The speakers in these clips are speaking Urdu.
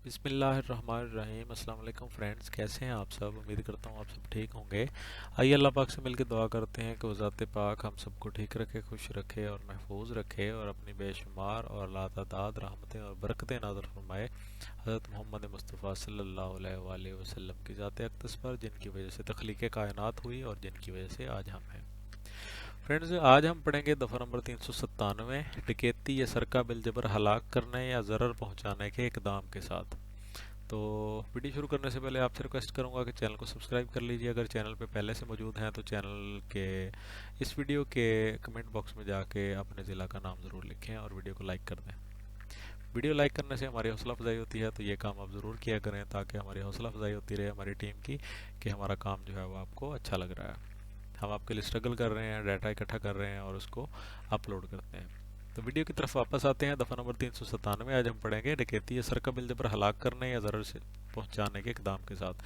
بسم اللہ الرحمن الرحیم۔ السلام علیکم فرینڈز، کیسے ہیں آپ سب؟ امید کرتا ہوں آپ سب ٹھیک ہوں گے۔ آئیے اللہ پاک سے مل کے دعا کرتے ہیں کہ وہ ذات پاک ہم سب کو ٹھیک رکھے، خوش رکھے اور محفوظ رکھے، اور اپنی بے شمار اور لاتعداد رحمتیں اور برکتیں نازل فرمائے حضرت محمد مصطفیٰ صلی اللہ علیہ وآلہ وسلم کی ذات اقدس پر، جن کی وجہ سے تخلیق کائنات ہوئی اور جن کی وجہ سے آج ہم ہیں۔ فرینڈز، آج ہم پڑھیں گے دفعہ نمبر 397، ڈکیتی یا سرقہ بالجبر ہلاک کرنے یا ضرر پہنچانے کے اقدام کے ساتھ۔ تو ویڈیو شروع کرنے سے پہلے آپ سے ریکویسٹ کروں گا کہ چینل کو سبسکرائب کر لیجئے اگر چینل پہ پہلے سے موجود ہیں، تو چینل کے اس ویڈیو کے کمنٹ باکس میں جا کے اپنے ضلع کا نام ضرور لکھیں اور ویڈیو کو لائک کر دیں۔ ویڈیو لائک کرنے سے ہماری حوصلہ افزائی ہوتی ہے، تو یہ کام آپ ضرور کیا کریں تاکہ ہماری حوصلہ افزائی ہوتی رہے ہماری ٹیم کی کہ ہمارا کام جو ہے وہ آپ کو اچھا لگ رہا ہے۔ ہم آپ کے لیے اسٹرگل کر رہے ہیں، ڈیٹا اکٹھا کر رہے ہیں اور اس کو اپلوڈ کرتے ہیں۔ تو ویڈیو کی طرف واپس آتے ہیں۔ دفعہ نمبر 397 آج ہم پڑھیں گے ڈکیتی یا سرقہ بالجبر ہلاک کرنے یا ضرر سے پہنچانے کے اقدام کے ساتھ۔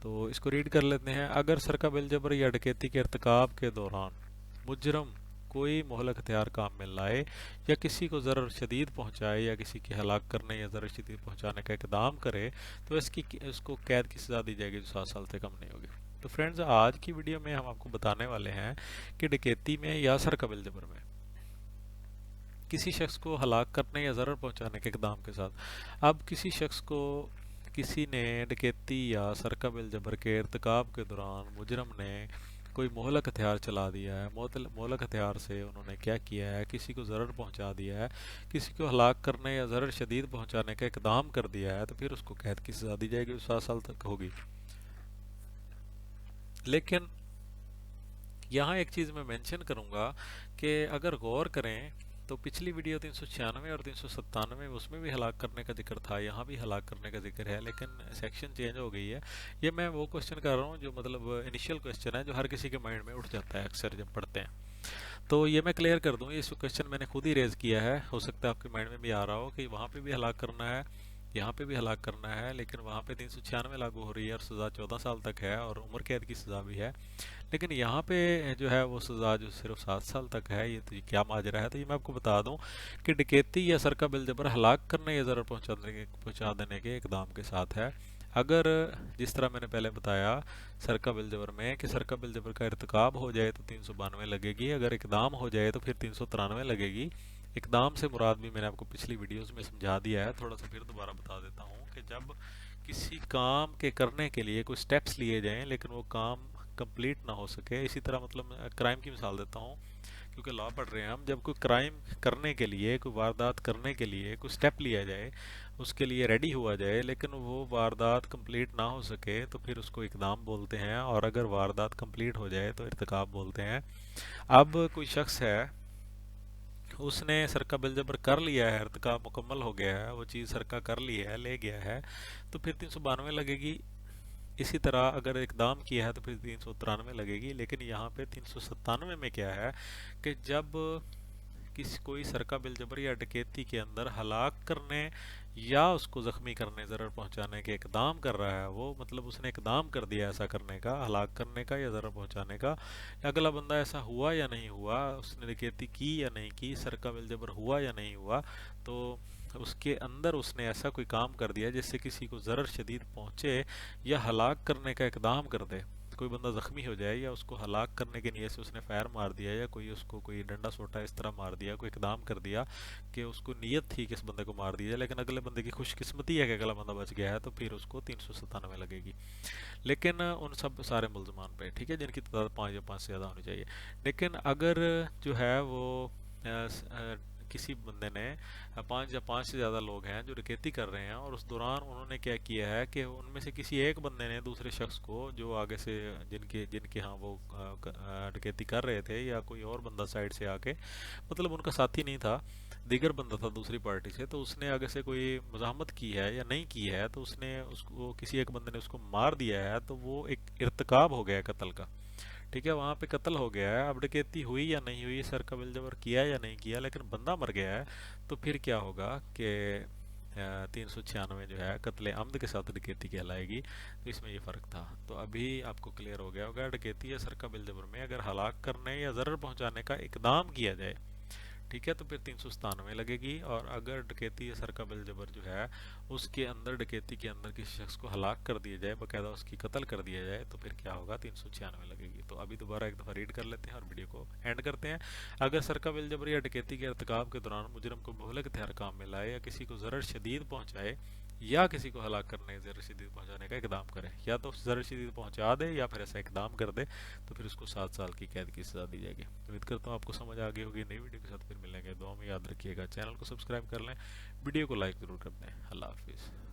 تو اس کو ریڈ کر لیتے ہیں۔ اگر سرقہ بالجبر یا ڈکیتی کے ارتکاب کے دوران مجرم کوئی مہلک ہتھیار کام میں لائے یا کسی کو ضرر شدید پہنچائے یا کسی کی ہلاک کرنے یا ضرر شدید پہنچانے کا اقدام کرے، تو اس کو قید کی سزا دی جائے گی جو 7 سال سے کم نہیں ہوگی۔ تو فرینڈز، آج کی ویڈیو میں ہم آپ کو بتانے والے ہیں کہ ڈکیتی میں یا سرقہ بالجبر میں کسی شخص کو ہلاک کرنے یا ضرر پہنچانے کے اقدام کے ساتھ، اب کسی شخص کو کسی نے ڈکیتی یا سرقہ بالجبر کے ارتکاب کے دوران مجرم نے کوئی مہلک ہتھیار چلا دیا ہے، مہلک ہتھیار سے انہوں نے کیا کیا ہے، کسی کو ضرر پہنچا دیا ہے، کسی کو ہلاک کرنے یا ضرر شدید پہنچانے کا اقدام کر دیا ہے، تو پھر اس کو قید کی سزا دی جائے گی جو 7 سال تک ہوگی۔ لیکن یہاں ایک چیز میں مینشن کروں گا کہ اگر غور کریں تو پچھلی ویڈیو 396 اور 397 اس میں بھی ہلاک کرنے کا ذکر تھا، یہاں بھی ہلاک کرنے کا ذکر ہے، لیکن سیکشن چینج ہو گئی ہے۔ یہ میں وہ کوشچن کر رہا ہوں جو مطلب انیشیل کوشچن ہے، جو ہر کسی کے مائنڈ میں اٹھ جاتا ہے اکثر جب پڑھتے ہیں۔ تو یہ میں کلیئر کر دوں، یہ کوشچن میں نے خود ہی ریز کیا ہے، ہو سکتا ہے آپ کے مائنڈ میں بھی آ رہا ہو کہ وہاں پہ بھی ہلاک کرنا ہے، یہاں پہ بھی ہلاک کرنا ہے، لیکن وہاں پہ 396 لاگو ہو رہی ہے اور سزا 14 سال تک ہے اور عمر قید کی سزا بھی ہے، لیکن یہاں پہ جو ہے وہ سزا جو صرف 7 سال تک ہے۔ یہ تو کیا ماجرا ہے؟ تو یہ میں آپ کو بتا دوں کہ ڈکیتی یا سرقہ بالجبر ہلاک کرنے یا ضرر پہنچا دینے کے اقدام کے ساتھ ہے۔ اگر جس طرح میں نے پہلے بتایا سرقہ بالجبر میں کہ سرقہ بالجبر کا ارتکاب ہو جائے تو 392 لگے گی، اگر اقدام ہو جائے تو پھر 393 لگے گی۔ اقدام سے مراد بھی میں نے آپ کو پچھلی ویڈیوز میں سمجھا دیا ہے، تھوڑا سا پھر دوبارہ بتا دیتا ہوں کہ جب کسی کام کے کرنے کے لیے کوئی سٹیپس لیے جائیں لیکن وہ کام کمپلیٹ نہ ہو سکے، اسی طرح مطلب کرائم کی مثال دیتا ہوں کیونکہ لا پڑھ رہے ہیں ہم، جب کوئی کرائم کرنے کے لیے، کوئی واردات کرنے کے لیے کوئی سٹیپ لیا جائے، اس کے لیے ریڈی ہوا جائے لیکن وہ واردات کمپلیٹ نہ ہو سکے، تو پھر اس کو اقدام بولتے ہیں، اور اگر واردات کمپلیٹ ہو جائے تو ارتکاب بولتے ہیں۔ اب کوئی شخص ہے، اس نے سرقہ بالجبر کر لیا ہے، ارتکاب مکمل ہو گیا ہے، وہ چیز سرقہ کر لی ہے، لے گیا ہے، تو پھر 392 لگے گی۔ اسی طرح اگر اقدام کیا ہے تو پھر 393 لگے گی، لیکن یہاں پہ 397 میں کیا ہے کہ جب کوئی سرقہ بالجبر یا ڈکیتی کے اندر ہلاک کرنے یا اس کو زخمی کرنے، ضرر پہنچانے کے اقدام کر رہا ہے، وہ مطلب اس نے اقدام کر دیا ایسا کرنے کا، ہلاک کرنے کا یا ضرر پہنچانے کا، اگلا بندہ ایسا ہوا یا نہیں ہوا، اس نے ڈکیتی کی یا نہیں کی، سرقہ بالجبر ہوا یا نہیں ہوا، تو اس کے اندر اس نے ایسا کوئی کام کر دیا جس سے کسی کو ضرر شدید پہنچے یا ہلاک کرنے کا اقدام کر دے، کوئی بندہ زخمی ہو جائے یا اس کو ہلاک کرنے کے نیت سے اس نے فائر مار دیا یا کوئی اس کو کوئی ڈنڈا سوٹا اس طرح مار دیا، کوئی اقدام کر دیا کہ اس کو نیت تھی کہ اس بندے کو مار دیا جائے، لیکن اگلے بندے کی خوش قسمتی ہے کہ اگلا بندہ بچ گیا ہے، تو پھر اس کو 397 لگے گی، لیکن ان سب سارے ملزمان پہ، ٹھیک ہے، جن کی تعداد 5 یا 5 سے زیادہ ہونی چاہیے۔ لیکن اگر جو ہے وہ کسی بندے نے 5 یا 5 سے زیادہ لوگ ہیں جو ڈکیتی کر رہے ہیں، اور اس دوران انہوں نے کیا کیا ہے کہ ان میں سے کسی ایک بندے نے دوسرے شخص کو جو آگے سے جن کے ہاں وہ ڈکیتی کر رہے تھے، یا کوئی اور بندہ سائڈ سے آ کے، مطلب ان کا ساتھی نہیں تھا، دیگر بندہ تھا دوسری پارٹی سے، تو اس نے آگے سے کوئی مزاحمت کی ہے یا نہیں کی ہے، تو اس نے اس کو کسی ایک بندے نے اس کو مار دیا ہے، تو وہ ایک ارتکاب ہو گیا ہے قتل کا، ٹھیک ہے، وہاں پہ قتل ہو گیا ہے۔ اب ڈکیتی ہوئی یا نہیں ہوئی، سرقہ بالجبر کیا یا نہیں کیا، لیکن بندہ مر گیا ہے، تو پھر کیا ہوگا کہ 396 جو ہے قتل عمد کے ساتھ ڈکیتی کہلائے گی۔ تو اس میں یہ فرق تھا، تو ابھی آپ کو کلیئر ہو گیا ہوگا، ڈکیتی یا سرقہ بالجبر میں اگر ہلاک کرنے یا ضرر پہنچانے کا اقدام کیا جائے، ٹھیک ہے، تو پھر 397 لگے گی، اور اگر ڈکیتی یا سرقہ بالجبر جو ہے اس کے اندر، ڈکیتی کے اندر کسی شخص کو ہلاک کر دیا جائے، باقاعدہ اس کی قتل کر دیا جائے، تو پھر کیا ہوگا؟ 396 لگے گی۔ تو ابھی دوبارہ ایک دفعہ ریڈ کر لیتے ہیں اور ویڈیو کو اینڈ کرتے ہیں۔ اگر سرقہ بالجبر یا ڈکیتی کے ارتکاب کے دوران مجرم کو مہلک ہتھیار کام میں لائے، یا کسی کو ضرر شدید پہنچائے، یا کسی کو ہلاک کرنے، ضرر شدید پہنچانے کا اقدام کرے، یا تو ضرر شدید پہنچا دے یا پھر ایسا اقدام کر دے، تو پھر اس کو 7 سال کی قید کی سزا دی جائے گی۔ امید کرتا ہوں آپ کو سمجھ آ گئی ہوگی۔ نئی ویڈیو کے ساتھ پھر ملیں گے، دعا میں یاد رکھیے گا، چینل کو سبسکرائب کر لیں، ویڈیو کو لائک ضرور کر دیں۔ اللہ حافظ۔